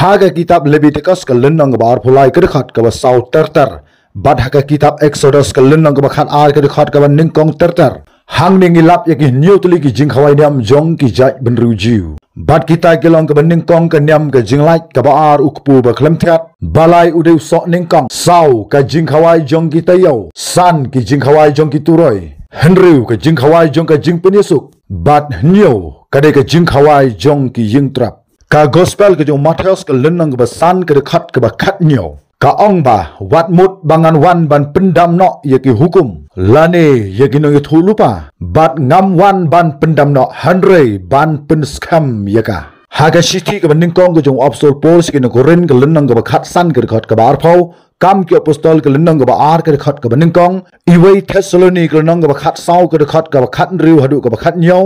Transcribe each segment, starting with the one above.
haga kitab Leviticus ka lenang bar phulai ka khat ka sau terter bad haga kitab Exodus ka lenang ka khat ar ka khat ka ningkong terter hang ning ilap ya ki new tuli ki jing khawai niam jong ki jai ben rujiu bad kita kelong ka ningkong ka niam ka jing lai ka ar ukpu ba khlem thiat balai udeu so ningkong sau ka jing khawai jong ki tayo san ki jing khawai jong ki turoi henriu ka jing khawai jong ka jing penyesuk bad new ka de ka jing khawai jong ki ying trap ka gospel ke jong Matius ke lenang ke basan ke dekat ke bakat nyo ka ong ba wat mut bangan wan ban pendam no ye ki hukum lane ye ki no ye thulupa bat ngam wan ban pendam no hanre ban pen skam ye ka haga shiti ke baning kong ke jong apostol Paul ke no korin ke lenang ke bakat san ke dekat ke bar phau kam ki apostol ke lenang ke bar ke dekat ke baning kong iwei Thessaloni ke lenang ke bakat sau ke dekat ke bakat riu hadu ke bakat nyo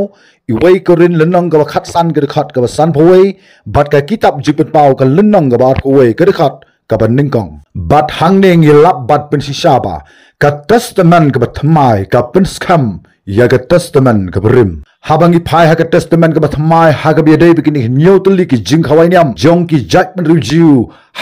iwei korin lenang ke bakat san ke dekat ke basan phawei bat ka kitab jipet pau ke lenang ke bar phawei ke dekat ke baning kong bat hang ning yelap bat pen sisaba ka testament ke batmai ka pen skam ya ke testament ke berim habangi phai ha ke testament ke batmai ha ke biadei begini nyo tuli ki jing khawai niam jong ki jat men rujiu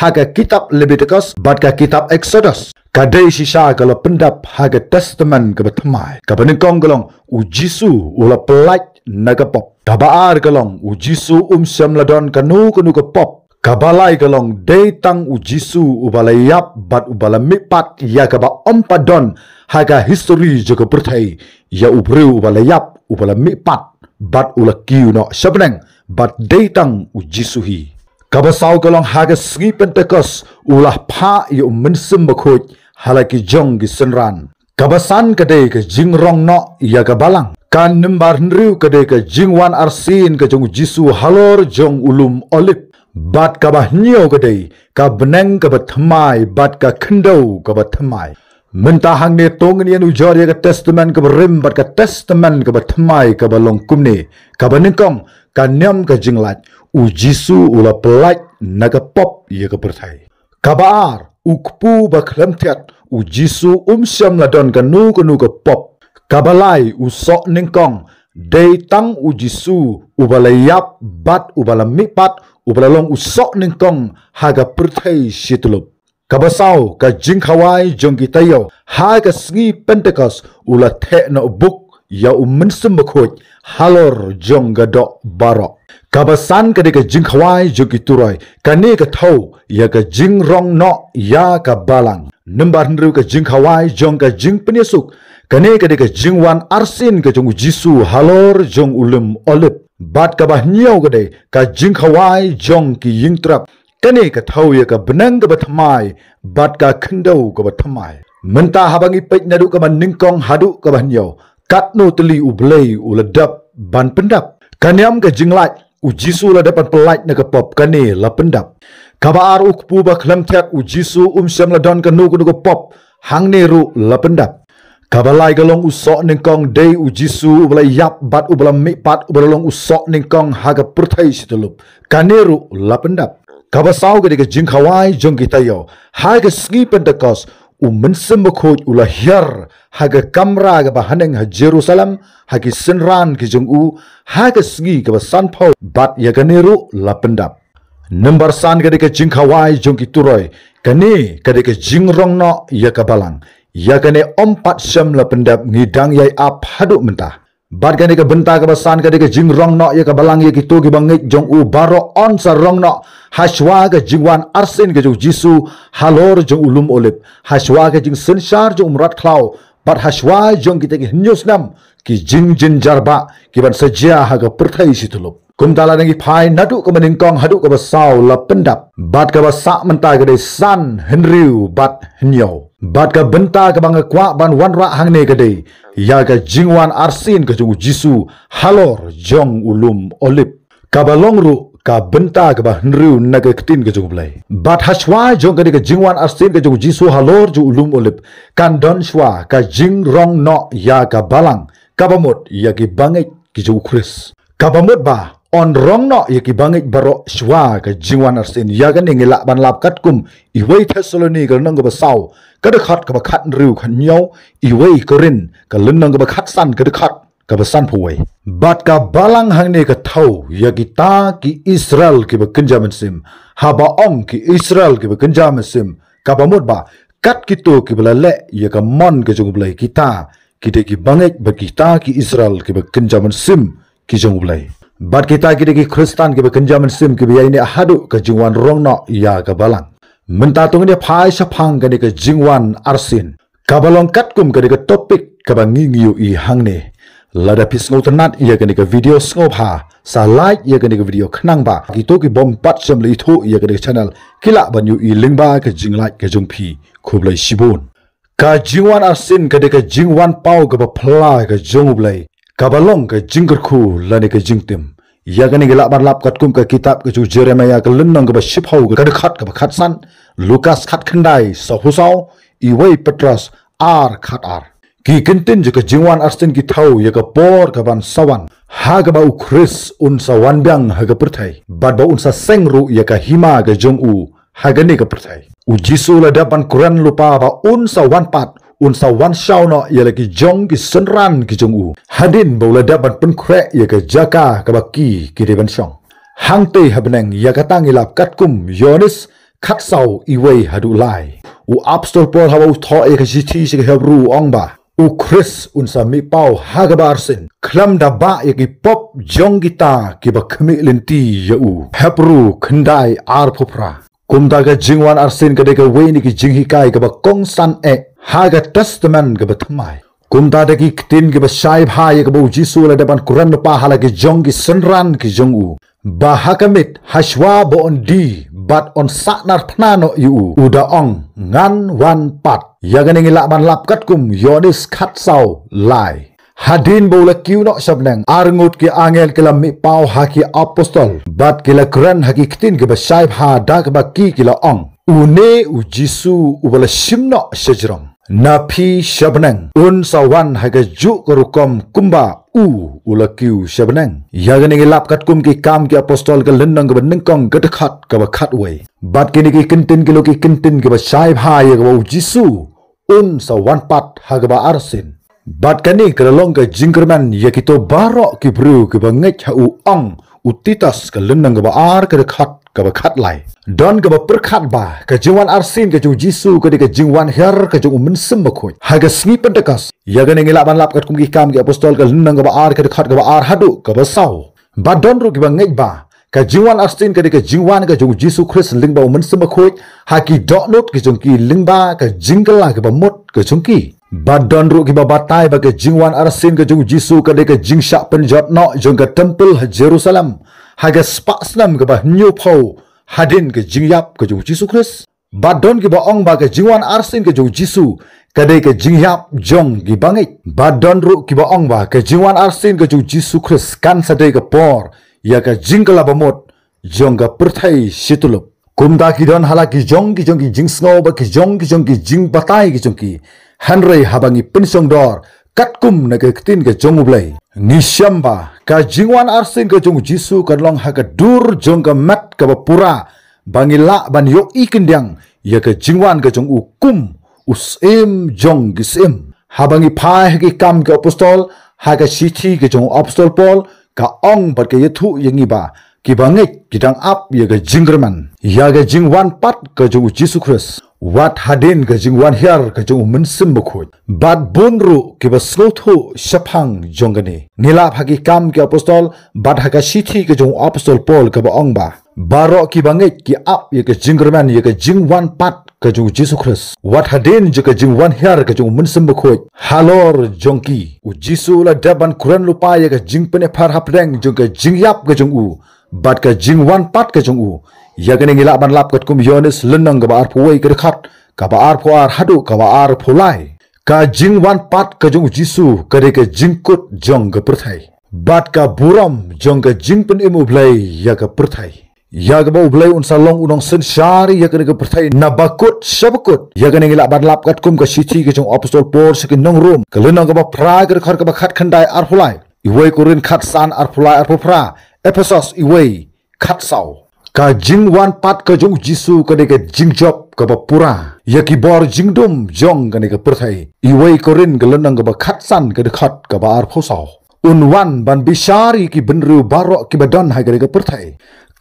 ha ke kitab Leviticus bat ka kitab Exodus kadai sisa kalau pendap ha ke testament ke batmai ka baning kong galong u Jisu ula pelaj naga pop tabaar galong u Jisu syam ladon kanu ke pop kabalai galong day tang u Jisu ubalayap bat ubalamipat ya kaba ompadon haga history juga pertai ya ubreu ubalayap ubalamipat bat ulakiu no sabneng bat day tang u Jisu hi kabasau galong haga sgi pentekos ulah pha ya mensem bakhoj halaki jong gi senran kabasan kadai ke jingrong no ya kabalang kan nembar nriu kadai ke jingwan arsin ke jong Jisu halor jong ulum olip bat ka bah nyo kadai ka beneng ka batmai bat ka khndau ka batmai mentah hang ne tong ni anu jor ya ka testament ka berim bat ka testament ka batmai ka balong kumne ka banengkong ka nyam ka jinglat u Jisu ula pelaj naga pop ya ka perthai ka baar ukpu ba khlam thiat u Jisu syam ladon ka nu ka pop ka balai u sok ningkong day tang u Jisu ubalayap bat ubalamipat ubalalong usok ningkong haga perthai situlup kabasau ka jingkhawai jong kitayo haga sngi Pentecost ula the na buk ya mensem bakhoj halor jong gadok barok kabasan ka de ka jingkhawai jong kituroi kane ka thau ya ka jingrong no ya ka balang nembar nru ka jingkhawai jong ka jing penyesuk kane ka de ka jingwan arsin ka jong Jisu halor jong ulum olip bat ka bah nyo ka de ka jing khawai jong ki ying trap kane ka thau ya ka benang ka batmai bat ka khandau ka batmai menta habangi pej nadu ka ningkong hadu ka bah nyo kat no teli ublei uladap ban pendap kanyam ka jinglat u Jisu la dapat pelaj na ka pop kane la pendap kabar ukpu ba khlam thiat u Jisu syam la don ka nu ka pop hang ne ru la pendap kabalai galong usok ningkong day u Jisu ubalai yap bat ubalam mipat ubalalong usok ningkong haga perthai situlup kaneru lapendap kabasau ke de jingkhawai jong kitayo haga sgi Pentecost mensem bakhoj ulah hiar haga kamra ga bahaneng ha Jerusalem hagi senran ki jong u haga sgi ke basan phau bat ya kaneru lapendap number san ke de jingkhawai jong kituroi kane ke de jingrong no ya kabalang ya kane ompat syam la pendap ngidang yai ap haduk mentah bat kane ka benta ka basan ka de ka jingrong no ya ka balang ya kitu ki bangit jong u baro on sa rong no haswa ka jingwan arsin ka jong Jisu halor jong ulum olip haswa ka jing senshar jong umrat klau bat haswa jong kita ki news nam ki jing jin jarba ki ban saja ha ka perthai situlup kumtala nangi phai nadu ka maningkong hadu ka basau la pendap bat ka basa menta ka de san henriu bat hnyo bat ka benta ka bang kwa ban wanra hang ne ka de ya ka jingwan arsin ka jong Jisu halor jong ulum olip ka balong ru ka benta ka ba henriu naga ketin ka jong blai bat haswa jong ka de ka jingwan arsin ka jong Jisu halor jong ulum olip kan don shwa ka jing rong no ya ka balang ka bamut ya ki bangit ki jong Chris ka bamut ba on rong no ya ki bangit baro shwa ka jingwan arsin ya ka ningila ban lap kat kum iwei Thessaloni ka nang ka basau ka de khat ka ba khat riu khan nyaw iwei Korin ka lenang ka ba khat san ka de khat ka basan phuwei bat ka balang hangne ka thau ya kita ki Israel ki ba kenjaman sim haba ong ki Israel ki ba kenjaman sim ka ba mot ba kat kito ki bala le ya ka mon ka jong blai kita ki bangek ba kita ki Israel ki ba kenjaman sim ki jong blai bat kita ki Kristen ki ba kenjaman sim ki ba ini ahadu ka jingwan rong no ya ka balang menta tung ni phai saphang ka ni ka jingwan arsin ka balong kat kum ka ni ka topic ka ba ngingiu i hangne lada pis ngau tanat ia ka ni ka video ngau pha sa like ia ka ni ka video khnang ba ki to ki bom pat sam le thu ia ka ni channel kila ban yu i lingba ka jing like ka jong phi khub lai sibun ka jingwan arsin ka ni ka jingwan pau ka ba phla ka jong blai ka balong ka jingker khu la ni ka jingtim ya gani gelak barlap kat kum ka kitab ka ju Jeremiah ka lennang ka ba shiphau ka khat ka ba khat san Lukas khat khandai sa husau iwei Petrus ar khat ar ki kentin je ka jingwan arsin ki thau ya ka por ka ban sawan ha ka ba Chris un sa wan byang ha ka perthai bad ba un sa sengru ya ka hima ka jong u ha gani ka perthai u Jisu la dapan Quran lupa ba un sa wan pat un sa wan shau no ya lagi jong ki senran ki jong u hadin bola dapat pen khre ya ka jaka ka baki ki de ban shong hang te habneng ya ka tangilap kat kum Yonis khat sau iwei hadu lai u apostol Paul hawa tho e ka jithi se hebru ong ba u Chris un sa mi pau hagabar sin klam da ba ya ki pop jong kita ki ba khmi lenti ya u hebru khandai ar phupra kumda ga jingwan arsin ka de ka we ni ki jinghi kai ka ba kong san e haga testament ke batmai kumta de ki tin ke basai bhai ke bu Jisu la depan Quran pa hala ke jong ki senran ki jong u ba hakamit hashwa bo on di bat on saknar thnano yu uda ong ngan wan pat ya ganing la ban lap kat kum Yonis khat sau lai hadin bo la kiu no sabnang arngut ki angel ke lam mi pau haki apostol bat ke la Quran haki tin ke basai bha dak ba ki la ong une u Jisu u bala shimno shajrong napi shabnang un sawan haga ju korukom kumba ulakiu shabnang yagani lap kat kum ki kam ki apostol ka lennang ka ningkong ka khat ka ba khat we bat ki ni ki kintin ki lo ki kintin ka ba sai bhai ka ba Jisu un sawan pat haga ba arsin bat kani ka long ka jingkerman yakito baro ki bru ki ba ngech ha u ong utitas ka lennang ka ba ar ka khat ka ba khat lai don ka ba perkhat ba ka jingwan arsin ka jung Jisu ka de ka jingwan her ka jung sim ba khoi ha ga sngi pentekas ya ga ngila ban lap kat kum ki kam ki apostol ka lennang ka ba ar ka khat ka ba ar hadu ka ba sau ba don ru ki ba ngej ba ka jingwan arsin ka de ka jingwan ka jung Jisu Christ ling ba sim ba khoi ha ki dot not ki jung ki ling ba ka jingla ka ba mot ka jung ki ba don ru ki ba batai ba ka jingwan arsin ka jung Jisu ka de ka jingsha penjot no jung ka temple Jerusalem haga spasnam ke bah new pau hadin ke jingyap ke jung Jisu Christ badon ke ba ong ba ke jingwan arsin ke jung Jisu kadai ke jingyap jong gi bangit badon ru ke ba ong ba ke jingwan arsin ke jung Jisu Christ kan sadai ke por ya ke jingkala bamot jong ga perthai situlup kumda ki don hala ki jong ki jingsngo ba ki jong ki jing batai ki jong ki hanrei habangi pensong dor katkum na ke tin ke jong ublai nishamba ka jingwan arsin ke jong Jisu ka long ha ka dur jong ka mat ka pura bangila ban yo ikendyang ya ka jingwan ka jong ukum usim jong gisim habangi phai ki kam ke apostol ha ka sithi ke jong apostol Paul ka ong bat ke yathu yangi ba ki bangek kidang ap ya ka jinggerman ya ka jingwan pat ka jong Jisu Christ wat hadin ka jingwan her ka jong mensim bakhoi bat bunru ki basnothu shaphang jongani nila phagi kam ki apostol bat haka sithi ka jong apostol Paul ka ba ong ba baro ki bangek ki ap ya ka jinggerman ya ka jingwan pat ka jong Jisu Christ wat hadin je ka jingwan her ka jong mensim bakhoi halor jongki u Jisu la daban Quran lupa ya ka jingpene phar hapreng jong ka jingyap ka jong u bat ka jingwan pat ka jong u ya gani ngila ban lap kat kum Yonis lennang ka ba ar phuwei ka khat ka ba ar phuar hadu ka ba ar phulai ka jingwan pat ka jong Jisu ka de ka jingkut jong ka perthai bat ka buram jong ka jingpen imu blai ya ka perthai ya ga ba blai un salong unong sen shari ya ka de ka perthai na bakut shabakut ya gani ngila ban lap kat kum ka sithi ka jong apostol Paul se ka nong rum ka lennang ka ba pra ka khar ka ba khat khandai ar phulai iwei korin khat san ar phulai ar phra Ephesus iwei khat sau ka jingwan pat ka jong Jisu ka de ka jingjop ka ba pura ya ki bor jingdum jong ka ne ka perthai iwei korin ka lennang ka ba khat san ka de khat ka ba ar phosau unwan ban bishari ki benru barok ki badon hagare ke perthai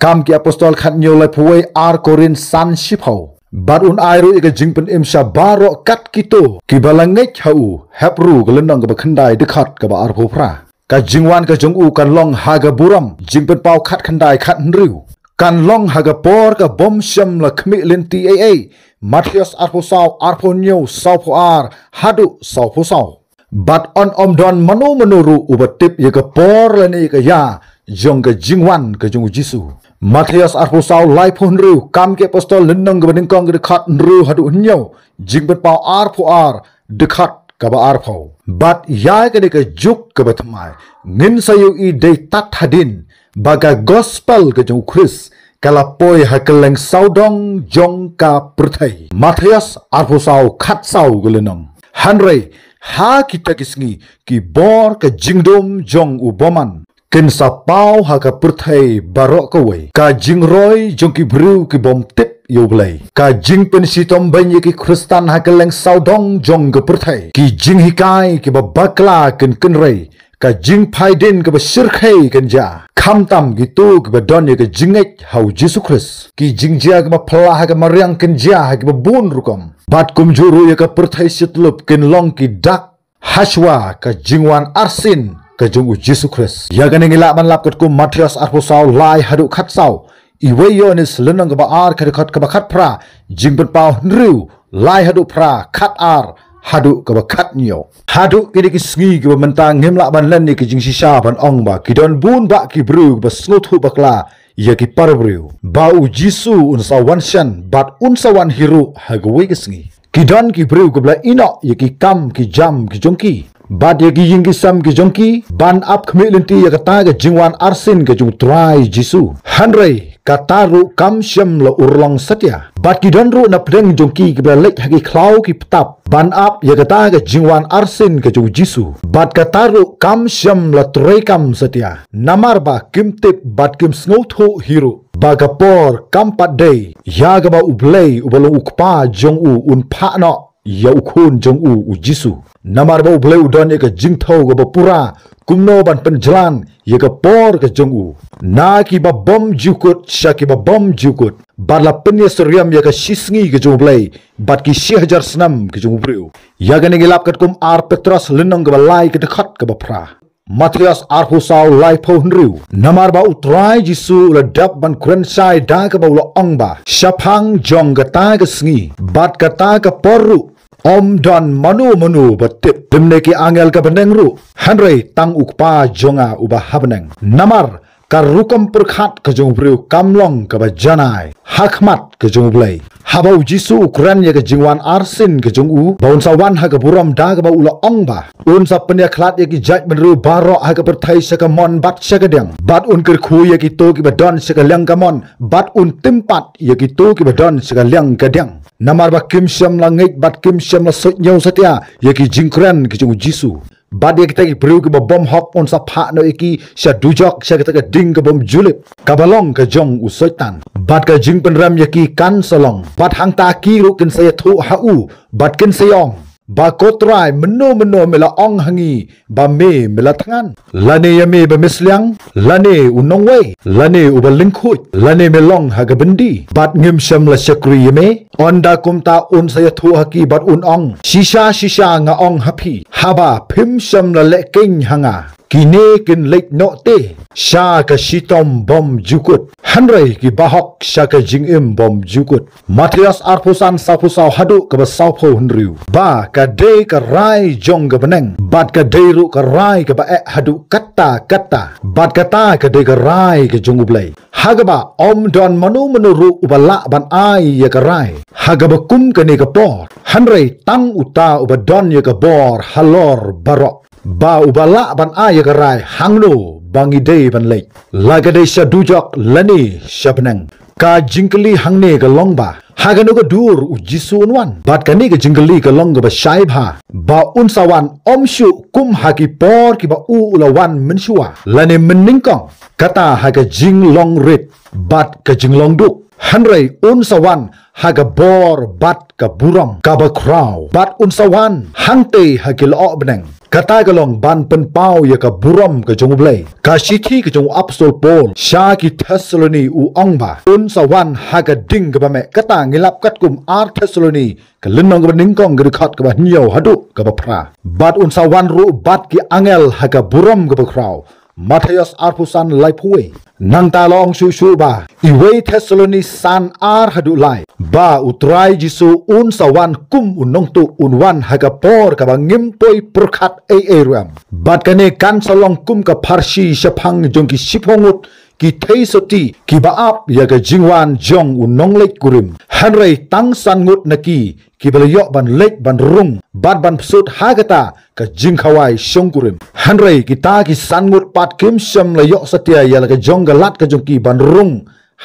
kam ki apostol khat nyolai phuai ar korin san shipau bat un airu ika jingpen imsha barok kat kito ki balangek hau hepru gelendang ke bakhandai dekat ke ba ar phopra ka jingwan ka jong u kan long haga buram jingpen pau khat khandai khat nriu kan long haga por ka bom sham la khmi lenti aa Matius arpo saw arpo nyo saw po ar hadu saw po saw but on don manu menuru ubatip ye ka por lani ka ya jong ka jingwan ka jong jisu Matius arpo saw lai po nru kam ke apostol lendang ka beningkong ka dekat nru hadu nyo jingpen pau arpo ar dekat ka ba arpo but ya ka de ka juk ka batmai ngin sayu i de tat hadin baga gospel ke jong Chris kalapoi hakeleng saudong jong ka perthai Matias arposau khat sau gulenong hanrei ha kita kisngi ki bor ka jingdom jong uboman ken sa pau ha ka perthai barok ka wei ka jingroi jong ki bru ki bom tip yoblai ka jing pen sitom banyi ki kristan hakeleng saudong jong ka perthai ki jing hikai ki babakla ken kenrei ka jing phaidin ka basirkhai kan ja kham tam gitu ka badon ye ka jingek hau Jesus Christ ki jingja ka phla ha ka mariang kan ja ha ka bun rukom bat kum juru ye ka perthai sitlup ken long ki dak haswa ka jingwan arsin ka jung Jesus Christ ya ka ningila man lap kat kum Matius arposau lai hadu khat sau iweyo ni selenang ka ba ar ka khat ka ba khat pra jingpen pau nriu lai hadu pra khat ar hadu ka bakat nyo hadu kini ki sngi ki mentang ngem la ban len ni ki jing sisa ban ong ba ki don bun ba ki bru ba snut hu bakla ya ki parbru ba u jisu un sa wan shan bat un sa wan hiru hagwe ki sngi ki don ki bru ko bla ino ya ki kam ki jam ki jongki bat ya ki jing ki sam ki jongki ban up khmi lenti ya kata ga jingwan arsin ga jung trai jisu hanrei kataru kam syam la urlong satya bat ki don ru na preng jongki ki bla lek hagi klau ki ptap ban up ya kata ga jingwan arsin ga jung jisu bat kataru kam syam la trekam satya namar ba kim tip bat kim snotho hiru bagapor kam pat day ya ga ba ublei ubalo ukpa jong u un pha no ya ukhun jong u jisu namar ba ublei udon ya ga jingtho ga ba pura kumno ban penjalan ya ga por ga jong u na ki ba bom jukut shaki ba bom jukut barla penya seriam ya ga shisngi ga jong blei bat ki 6000 snam ga jong breu ya ga ngilap kat kum ar petros lenong ga lai ga dekhat ga ba pra Matius arposau lai po nru namar ba utrai jisu la dap ban krensai da ga ba lo ong ba shapang jong ga ta ga sngi bat ga ta ga porru om don manu batip demne ki angel ka beneng ru hanrei tang ukpa jonga uba habneng namar karukom perkhat ka jong breu kamlong ka ba janai hakmat ka jong blei habau jisu ukran ya ka jingwan arsin ka jong u baun sawan ha ka buram da ka ba ula ong ba un sa penya khlat ya ki jaj benru baro ha ka perthai sa ka mon bat sa ka deng bat un ker khu ya ki to ki ba don sa ka leng ka mon bat un timpat ya ki to ki ba don sa ka leng ka deng namar ba kim syam la ngek bat kim syam la sot nyau satya ya ki jingkran ki jong jisu bat ya kita ki bru ki ba bom hop on sa pha no ki sha dujok sha kita ka ding ka bom julip ka balong ka jong u soitan bat ka jing penram ya ki kan salong bat hang ta ki ru kin saya thu ha u bat kin sayong ba kotrai meno mela ong hangi ba me mela thangan lane ya me ba misliang lane unong wei lane u ba lingkhut lane melong ha ga bendi bat ngim sham la shakri me onda kumta un saya thu haki bat un ong shisha nga ong happy haba phim sham la le king hanga kine kin lek no te sha ka shitom bom jukut hanrei ki bahok sha ka jingim bom jukut Matius arpusan sapusau hadu ka ba saupo hunriu ba ka de ka rai jong ka beneng bat ka de ru ka rai ka ba hadu kata bat kata ka de ka rai ka jong ublei hagaba om don manu ru ubala ban ai ya ka rai hagaba kum ka ne ka por hanrei tang uta ubadon ya ka bor halor barok ba ubala ban aya garai hangno bangi dei ban lek laga dei sha dujok lani shabnang ka jingkli hangne ga longba hagano ga dur u jisun wan bat kani ga jingkli ga long ba shai ba unsawan omshu kum haki por ki ba u ulawan menshua lani meningkong kata haga jing long red bat ka jing long duk Hanrei unsawan haga bor bat ka buram ka ba kraw bat unsawan hangte hagil o beneng kata galong ban pen pau ya ka buram ka jong blai ka shithi ka jong apostol Paul sha ki Thessaloni u ongba unsawan haga ding ka ba me kata ngilap kat kum ar Thessaloni ka lenong ka ningkong ga khat ka ba nyo hadu ka ba pra bat unsawan ru bat ki angel haga buram ka ba kraw Matthias arpusan laipui nang talong su ba iwei Thessaloni san ar hadu lai ba utrai jisu un sawan kum unong tu unwan haga por ka bangimpoi perkhat ram bat kane kan salong kum ka parsi shapang jongki sipongut ki theisoti ki baap ya ga jingwan jong unong lek kurim hanrei tang san ngut naki ki belayo ban lek ban rung bat ban psut hagata ka jingkhawai shongkurim hanrei kita ki san ngut pat kim sham layo satia ya ga jong galat ka jongki ban rung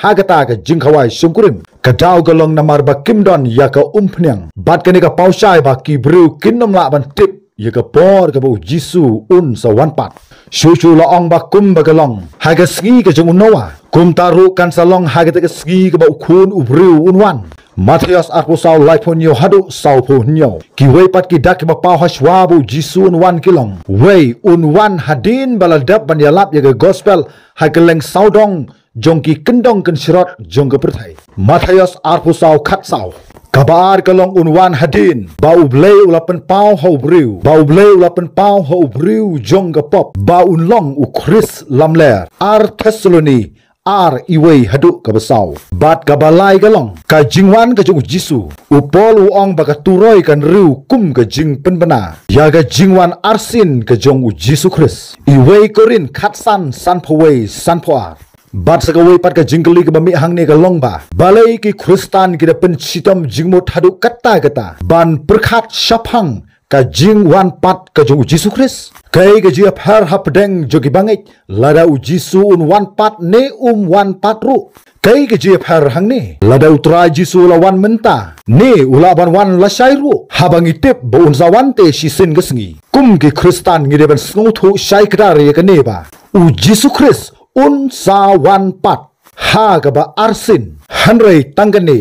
hagata ka jingkhawai shongkurim ka daw galong namar ba kimdon ya ka umpnyang bat kani ka pausai ba ki bru kinnom la ban tip ya ka por ka bu jisu un sawan pat Shushu la ong ba kum ba galong haga ski ka jong unowa kum taru kan salong haga ta ski ka ba ukun ubriu unwan Matthias arposau laiponyo hadu saupo nyo ki wei pat ki dak ba pau hashwa bu jisu unwan kilong wei unwan hadin baladap ban yalap ya gospel haga leng saudong jong ki kendong kan sirot jong ka perthai Matthias arposau khatsau kabar kalong unwan hadin bau blei ulapan pau ho briu bau blei ulapan pau ho briu jong ga pop bau long u Chris lamler ar Thessaloni ar iwei hadu ka basau bat ka balai galong ka jingwan ka jong jisu u pol u ong ba ka turoi kan riu kum ka jing penbana ya ga jingwan arsin ka jong u jisu Chris iwei korin khatsan san phawei san phoar bat sakawai pat ka jingkali ka bami hangne ka longba balai ki Kristan ki da pencitam jingmo thadu kata ban perkhat shapang ka jingwan pat ka jong Jisu Kris kai ka jia phar hapdeng jogi bangit lada u Jisu un wan pat ne wan pat ru kai ka jia phar hangne lada utra Jisu lawan menta ne ulaban wan lasai ru habangi tip bo un zawan te shisin gasngi kum ki Kristan ngi deban snuthu shai kdare ka ne ba u Jisu Kris un sawan pat ha gaba arsin hanrei tanggane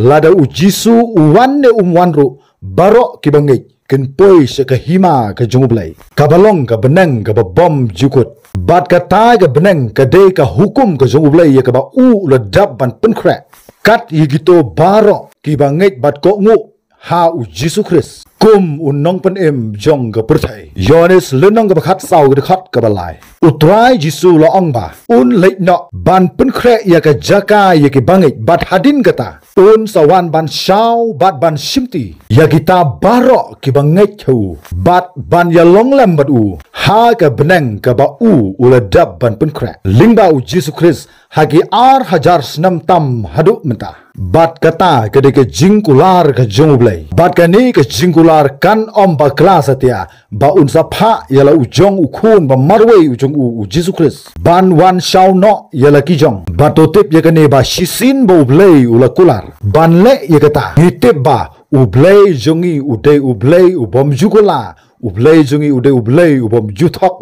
lada u Jisu uwan ne wanru baro kibangit ken poi se ka hima ka jungublai kabalong ka benang ka bom jukut bat ka ta ka benang ka de ka hukum ka jungublai ya ka ba u ladap ban penkra kat yigito baro kibangit bat ko ngu ha u Jisu Kris kum unong pen em jong ka perthai yones lenong ka khat sau ka khat ka balai utrai Jisu la ong ba un leit no ban pen khre ya ka jaka ya ki bangit bat hadin kata un sawan ban shau bat ban simti ya kita baro ki bangit thu bat ban ya long lam bat u ha ka benang ka ba u uladap ban pen khre lingba u Jisu Kris hagi ar hajar snam tam hadu menta bat kata kedeke jingkular ka jongublai bat kani ka jingkular kan om ba kelas atia ba unsa pha yala ujong ukhun ba marwei ujong u Jisu Kris ban wan shau no yala ki jong batotip yakane ba shisin bo blei ulakular ban le yakata hitip ba ublei jongi ude ublei ubom jukula ublei jongi ude ublei ubom juthok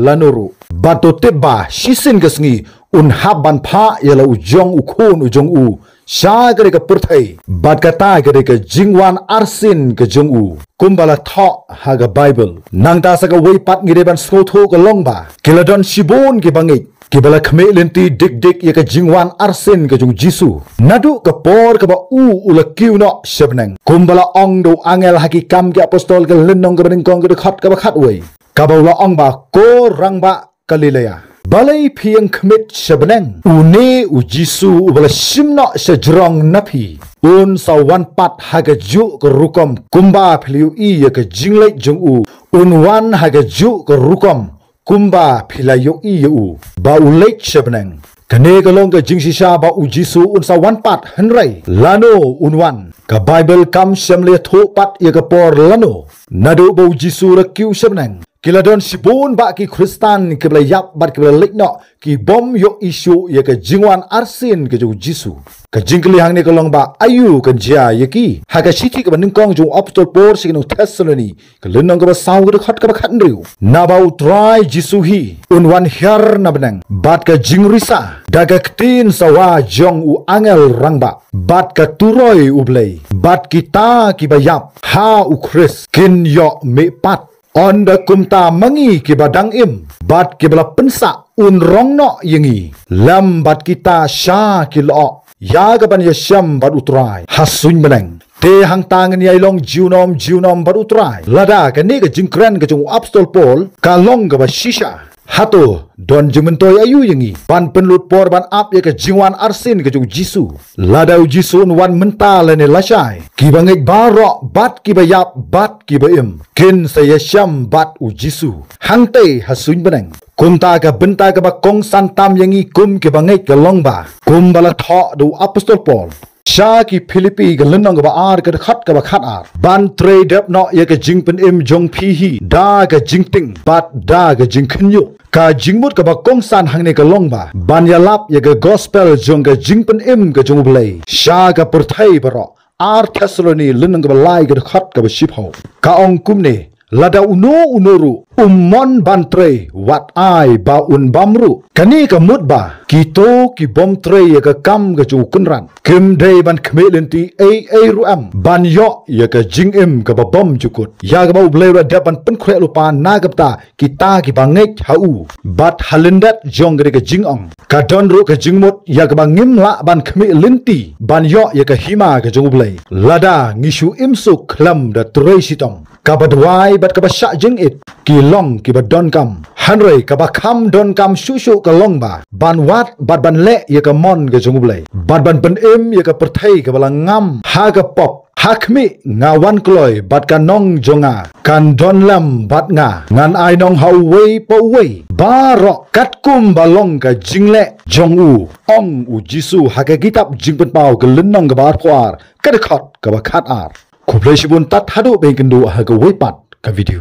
lanuru batotip ba shisin gasngi un haban pha yala ujong ukhun ujong u sha gare ka purthai bat kata gare ka jingwan arsin ka jong u kumbala tho haga Bible nangta saka wei pat ngire ban skotho ka longba kiladon shibon ki bangit kibala khme lenti dik ya ka jingwan arsin ka jong Jisu nadu ka por ka ba u ulakiu no shabnang kumbala ong do angel haki kam ki apostol ka lenong ka ning kong ka khat ka ba khat wei ka ba ong ba ko rangba kalilaya balai phiang khmit shabnang une u Jisu bala simna sajrong napi un sawan pat haga ju ka rukom kumba phliu I ya ka jinglai jong u unwan haga ju ka rukom kumba philayo I u ba ulai shabnang kane kalong ka jingsisa ba u Jisu un sawan pat hanrai lano unwan ka Bible kam shamle tho pat ya ka por lano nado bau jisu rakiu sebenang kila don sibun ba ki Kristan ke bela yap bat ke bela lekno ki bom yo isu ya ke jingwan arsin ke ju jisu ke jingkli hang ne kolong ba ayu ke jia ya ki ha ke siti ke baning kong ju apostol por signo Thessaloni ke lenong ke ba sau ke khat riu na bau try jisu hi un wan her na benang bat ke jingrisa daga ktin sawa jong u angel rangba bat ke turoi u blei bat kita ki ba yap ha u Chris kin yo me pat onda kumta mangi ki badang im bat ki bala pensa un rong no yengi lam bat kita sha ki lo ya ga ban yasham bat utrai hasun benang te hang tangan yai long jiunom bat utrai lada ka ne ga jingkran ka jung apostol Paul ka long ga ba shisha hato don jementoi ayu yengi ban penlut por ban ap ya ke jingwan arsin ke jung jisu ladau jisun wan mental ne lasai ki bangai barok bat ki bayap bat ki baim kin saya syam bat u jisu hangte hasun benang kumta ka benta ka ba kong santam yengi kum ke bangai ke longba kum bala tho du apostol Paul Sha ki Philippi ke lenong ke ba ar ke khat ar ban trade up no ya ke jingpen im jong phi hi da ke jingting bat da ke jingkhnyu ka jingmut ke ba kongsan hang ne ke longba ban ya lap ya ke gospel jong ke jingpen im ke jong blai sha ka perthai baro ar Thessaloni lenong ke ba lai ke khat ke ba ship ho ka ong kum ne lada unoru ummon bantre wat ai ba un bamru kani ka mutba kito ki bom tre ya ka kam ga chu kunran kim dei ban khmelenti a ruam ban yo ya ka jingim ka ba bom chukut ya ga ba blera da ban pen khre lupa na gapta kita ki bangek hau bat halendat jong ga jingong ka don ru ka jingmut ya ga ba ngim la ban khmelenti ban yo ya ka hima ga jong blai lada ngishu imsuk khlam da tre sitong ka badwai bat ka ba sha jing it ki long ki ba don kam hanrei ka ba kham don kam shu ka long ba ban wat bat ban le ya ka mon ga jong blai bat ban pen im ya ka perthai ka bala ngam ha ka pop hakmi ngawan kloi bat ka nong jonga kan don lam bat nga ngan ai nong hau wei po wei baro kat kum balong ka jingle jong u ong u jisu ha ka kitab jingpen pau ka lenong ka bar khwar ka khat ka ba khat ar kublai shibun tat hadu be kendu ha ka wei pat ka video